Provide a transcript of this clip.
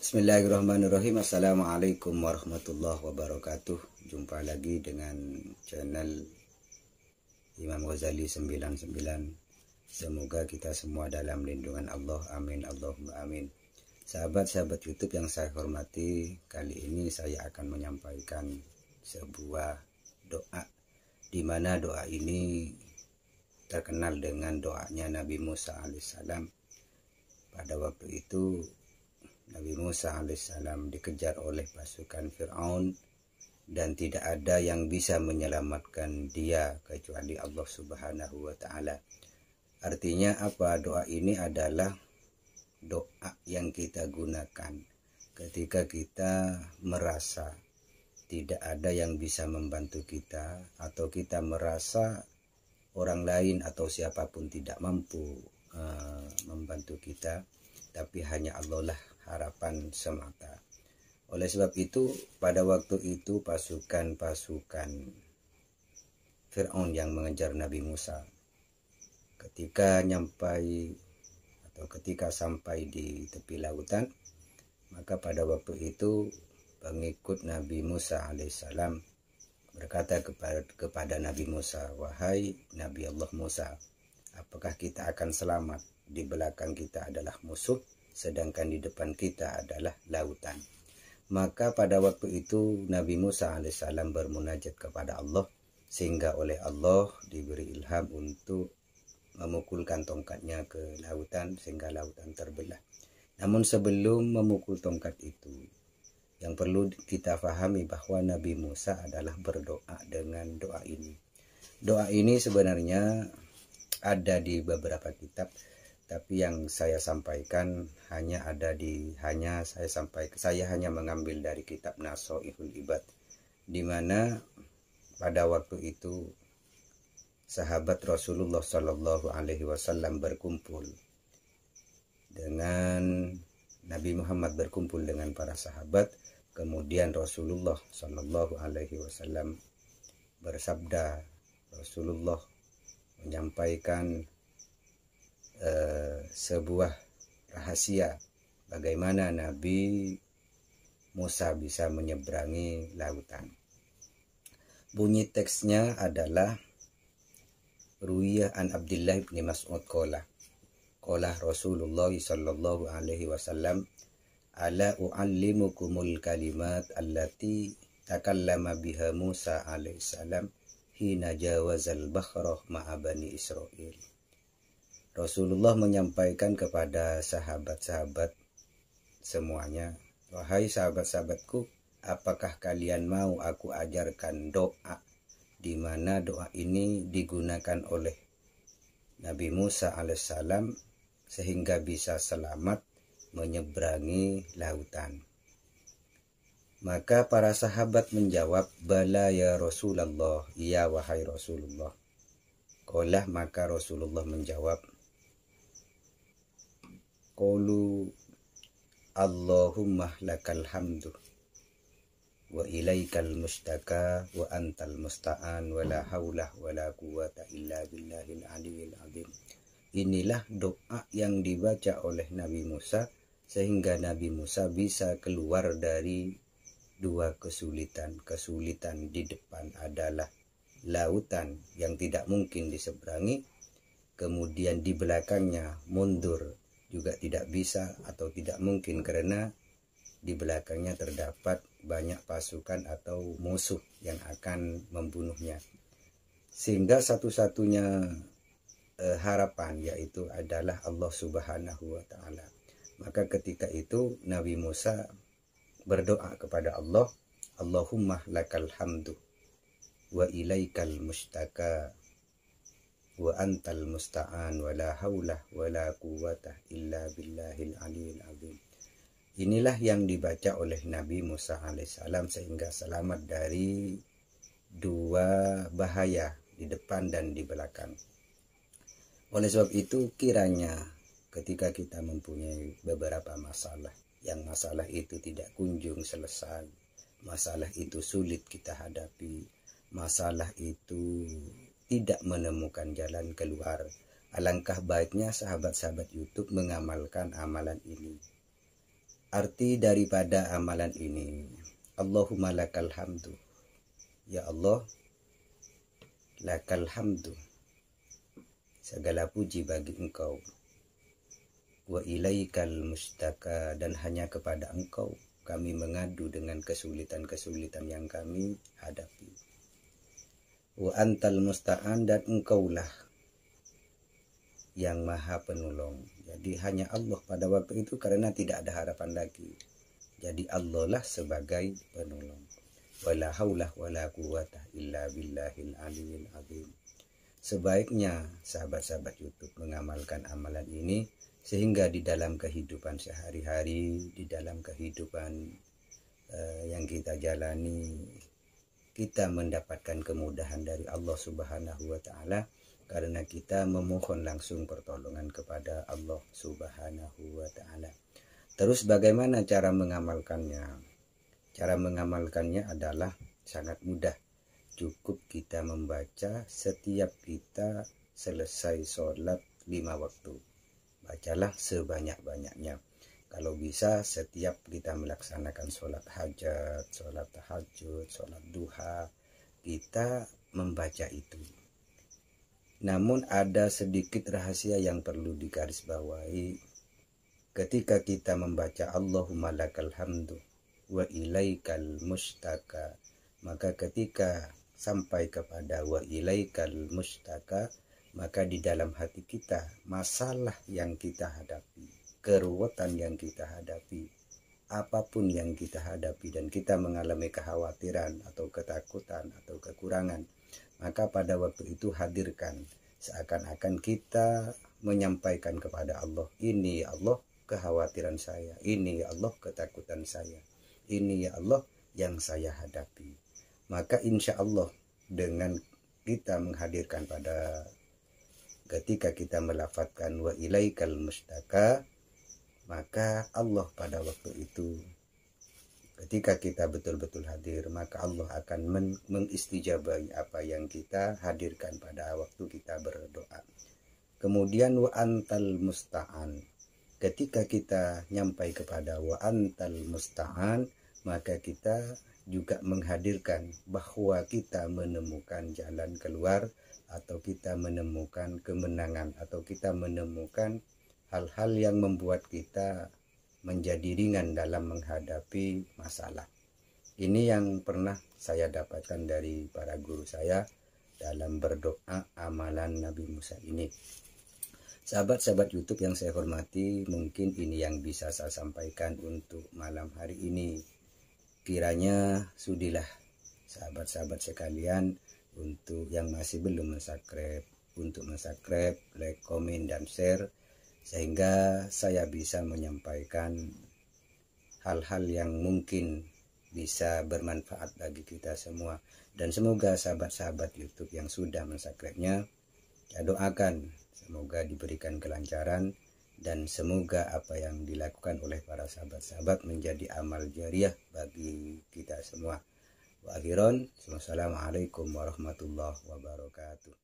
Bismillahirrahmanirrahim. Assalamualaikum warahmatullahi wabarakatuh. Jumpa lagi dengan channel Imam Ghazali 99. Semoga kita semua dalam lindungan Allah. Amin Allahumma amin. Sahabat-sahabat YouTube yang saya hormati, kali ini saya akan menyampaikan sebuah doa, di mana doa ini terkenal dengan doanya Nabi Musa alaihissalam. Pada waktu itu Nabi Musa alaihissalam dikejar oleh pasukan Fir'aun dan tidak ada yang bisa menyelamatkan dia kecuali Allah Subhanahu wa Ta'ala. Artinya apa? Doa ini adalah doa yang kita gunakan ketika kita merasa tidak ada yang bisa membantu kita, atau kita merasa orang lain atau siapapun tidak mampu membantu kita, tapi hanya Allah lah harapan semata. Oleh sebab itu, pada waktu itu pasukan-pasukan Fir'aun yang mengejar Nabi Musa, ketika sampai di tepi lautan, maka pada waktu itu pengikut Nabi Musa alaihissalam berkata kepada Nabi Musa, "Wahai Nabi Allah Musa, apakah kita akan selamat? Di belakang kita adalah musuh, sedangkan di depan kita adalah lautan." Maka pada waktu itu Nabi Musa alaihissalam bermunajat kepada Allah, sehingga oleh Allah diberi ilham untuk memukulkan tongkatnya ke lautan sehingga lautan terbelah. Namun sebelum memukul tongkat itu, yang perlu kita pahami bahwa Nabi Musa adalah berdoa dengan doa ini. Doa ini sebenarnya ada di beberapa kitab, tapi yang saya sampaikan saya hanya mengambil dari kitab Nasoihul Ibad, di mana pada waktu itu sahabat Rasulullah Shallallahu Alaihi Wasallam berkumpul dengan Nabi Muhammad, berkumpul dengan para sahabat. Kemudian Rasulullah Shallallahu Alaihi Wasallam bersabda, Rasulullah menyampaikan sebuah rahasia bagaimana Nabi Musa bisa menyeberangi lautan. Bunyi teksnya adalah Ruwiyah an Abdullah bin Mas'ud qala Rasulullah sallallahu alaihi wasallam, ala uallimukumul kalimat allati takallama biha Musa alaihissalam hina jawazal bahra ma'a bani Israil. Rasulullah menyampaikan kepada sahabat-sahabat semuanya, "Wahai sahabat-sahabatku, apakah kalian mau aku ajarkan doa di mana doa ini digunakan oleh Nabi Musa alaihissalam sehingga bisa selamat menyeberangi lautan?" Maka para sahabat menjawab, "Bala ya Rasulullah, iya wahai Rasulullah." Qala, maka Rasulullah menjawab, "Qulu Allahumma lakal hamdu wa ilaikal mustaka wa antal musta'an wa la hawla wa la quwata illa billahil aliyil azim." Inilah doa yang dibaca oleh Nabi Musa sehingga Nabi Musa bisa keluar dari dua kesulitan. Kesulitan di depan adalah lautan yang tidak mungkin diseberangi, kemudian di belakangnya mundur juga tidak bisa atau tidak mungkin karena di belakangnya terdapat banyak pasukan atau musuh yang akan membunuhnya. Sehingga satu-satunya harapan yaitu adalah Allah Subhanahu wa Ta'ala. Maka ketika itu Nabi Musa berdoa kepada Allah, Allahumma lakal hamdu wa ilaikal mustaka wa antal musta'an wa la hawla wa la quwata illa billahil aliyil azim. Inilah yang dibaca oleh Nabi Musa alaihissalam sehingga selamat dari dua bahaya di depan dan di belakang. Oleh sebab itu, kiranya ketika kita mempunyai beberapa masalah, yang masalah itu tidak kunjung selesai, masalah itu sulit kita hadapi, masalah itu tidak menemukan jalan keluar, alangkah baiknya sahabat-sahabat YouTube mengamalkan amalan ini. Arti daripada amalan ini, Allahumma lakal hamdu, ya Allah, lakal hamdu, segala puji bagi engkau, wa ilaikal mustaka, dan hanya kepada engkau kami mengadu dengan kesulitan-kesulitan yang kami hadapi, wa antal musta'an, dan engkaulah yang maha penolong. Jadi hanya Allah pada waktu itu karena tidak ada harapan lagi. Jadi Allah lah sebagai penolong. Wala haulah wala quwata illa billahil aliyil azim. Sebaiknya sahabat-sahabat YouTube mengamalkan amalan ini sehingga di dalam kehidupan sehari-hari, di dalam kehidupan yang kita jalani, kita mendapatkan kemudahan dari Allah Subhanahu wa taala karena kita memohon langsung pertolongan kepada Allah Subhanahu wa taala. Terus bagaimana cara mengamalkannya? Cara mengamalkannya adalah sangat mudah. Cukup kita membaca setiap kita selesai sholat 5 waktu. Bacalah sebanyak-banyaknya. Kalau bisa setiap kita melaksanakan sholat hajat, sholat tahajud, sholat duha, kita membaca itu. Namun ada sedikit rahasia yang perlu digarisbawahi. Ketika kita membaca Allahumma lakal hamdu wa ilaikal mustaka, maka ketika sampai kepada wa ilaikal mustaka, maka di dalam hati kita masalah yang kita hadapi, keruwetan yang kita hadapi, apapun yang kita hadapi dan kita mengalami kekhawatiran atau ketakutan atau kekurangan, maka pada waktu itu hadirkan seakan-akan kita menyampaikan kepada Allah, ini ya Allah kekhawatiran saya, ini ya Allah ketakutan saya, ini ya Allah yang saya hadapi. Maka insya Allah dengan kita menghadirkan pada ketika kita melafadzkan wa ilaikal mustaka, maka Allah pada waktu itu ketika kita betul-betul hadir, maka Allah akan mengistijabahi apa yang kita hadirkan pada waktu kita berdoa. Kemudian wa antal musta'an. Ketika kita nyampai kepada wa antal musta'an, maka kita juga menghadirkan bahwa kita menemukan jalan keluar atau kita menemukan kemenangan atau kita menemukan hal-hal yang membuat kita menjadi ringan dalam menghadapi masalah. Ini yang pernah saya dapatkan dari para guru saya dalam berdoa amalan Nabi Musa ini. Sahabat-sahabat YouTube yang saya hormati, mungkin ini yang bisa saya sampaikan untuk malam hari ini. Kiranya sudilah sahabat-sahabat sekalian untuk yang masih belum subscribe, untuk subscribe, like, komen, dan share, sehingga saya bisa menyampaikan hal-hal yang mungkin bisa bermanfaat bagi kita semua. Dan semoga sahabat-sahabat YouTube yang sudah mensubscribe-nya, saya doakan semoga diberikan kelancaran dan semoga apa yang dilakukan oleh para sahabat-sahabat menjadi amal jariah bagi kita semua. Wa akhiran, wassalamualaikum warahmatullahi wabarakatuh.